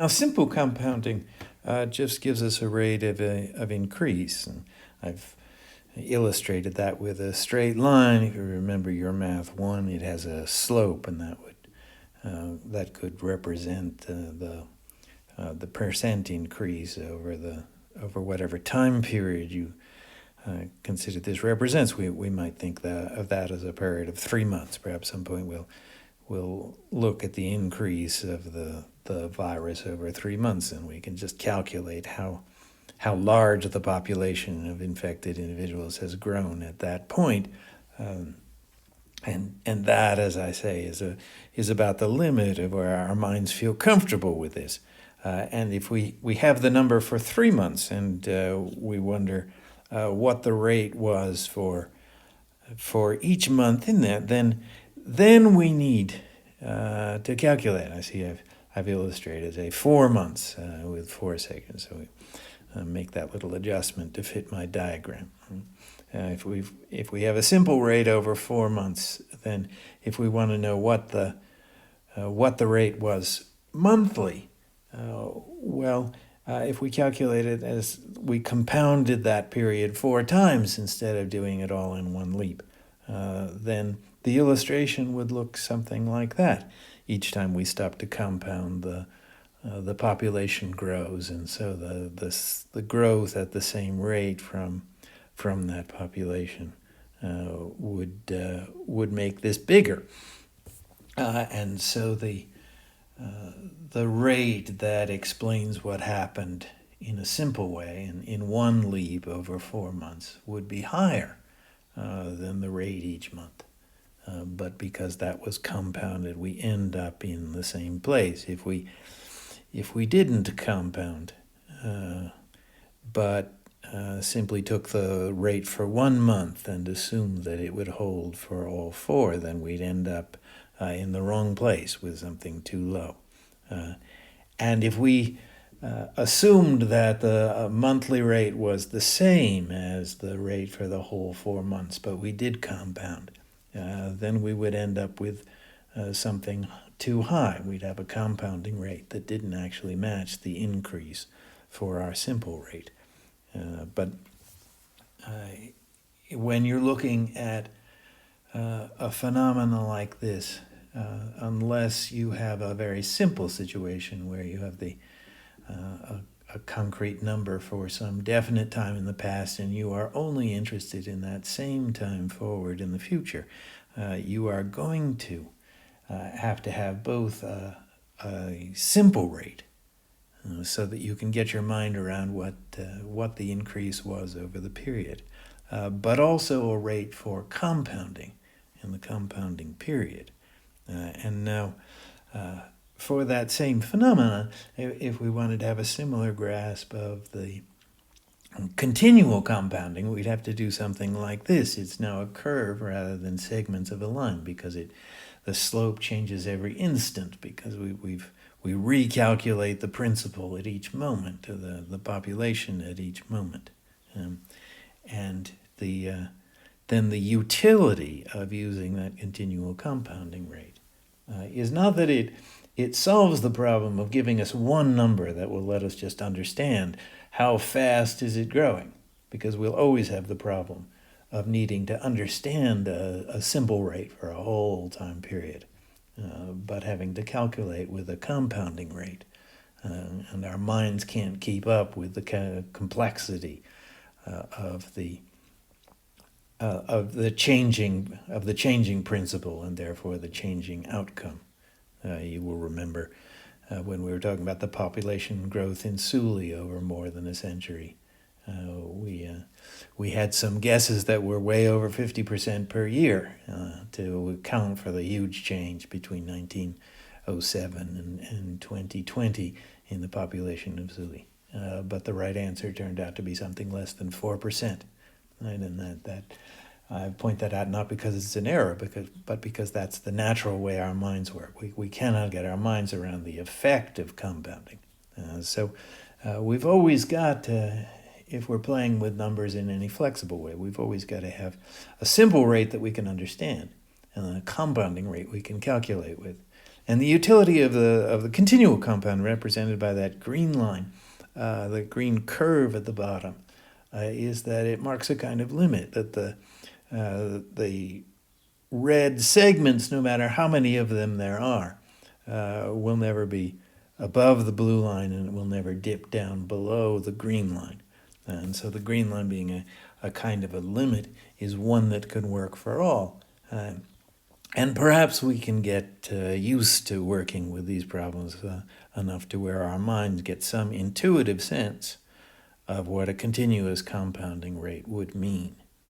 Now, simple compounding just gives us a rate of increase. And I've illustrated that with a straight line. If you remember your math one, it has a slope, and that could represent the percent increase over whatever time period you consider this represents. We might think of that as a period of 3 months. Perhaps some point we'll look at the increase of the virus over 3 months, and we can just calculate how large the population of infected individuals has grown at that point. And that, as I say, is about the limit of where our minds feel comfortable with this. And if we have the number for 3 months, and we wonder what the rate was for each month in that, then we need to calculate. I see I've illustrated, say, 4 months with 4 seconds. So we make that little adjustment to fit my diagram. If we have a simple rate over 4 months, then if we want to know what the rate was monthly, if we calculate it as we compounded that period 4 times instead of doing it all in one leap, then the illustration would look something like that. Each time we stop to compound, the population grows, and so the growth at the same rate from that population would make this bigger, and so the rate that explains what happened in a simple way and in one leap over 4 months would be higher than the rate each month. But because that was compounded, we end up in the same place. If we didn't compound, but simply took the rate for 1 month and assumed that it would hold for all 4, then we'd end up in the wrong place with something too low. And if we assumed that the monthly rate was the same as the rate for the whole 4 months, but we did compound, then we would end up with something too high. We'd have a compounding rate that didn't actually match the increase for our simple rate. But when you're looking at a phenomena like this, unless you have a very simple situation where you have a concrete number for some definite time in the past and you are only interested in that same time forward in the future, you are going to have to have both a simple rate so that you can get your mind around what the increase was over the period, but also a rate for compounding in the compounding period. And now, for that same phenomena, if we wanted to have a similar grasp of the continual compounding, we'd have to do something like this. It's now a curve rather than segments of a line, because the slope changes every instant, because we recalculate the principal at each moment, the population at each moment, and then the utility of using that continual compounding rate is not that it solves the problem of giving us one number that will let us just understand how fast is it growing, because we'll always have the problem of needing to understand a simple rate for a whole time period, but having to calculate with a compounding rate, and our minds can't keep up with the kind of complexity of the changing principle, and therefore the changing outcome. You will remember when we were talking about the population growth in Suli over more than a century, we had some guesses that were way over 50% per year to account for the huge change between 1907 and 2020 in the population of Suli. But the right answer turned out to be something less than 4%. Right? And that I point that out not because it's an error, but because that's the natural way our minds work. We cannot get our minds around the effect of compounding. So we've always got, if we're playing with numbers in any flexible way, we've always got to have a simple rate that we can understand and a compounding rate we can calculate with. And the utility of the continual compound represented by that green line, the green curve at the bottom, is that it marks a kind of limit, that the red segments, no matter how many of them there are, will never be above the blue line, and it will never dip down below the green line. And so the green line being a kind of a limit is one that can work for all. And perhaps we can get used to working with these problems enough to where our minds get some intuitive sense of what a continuous compounding rate would mean.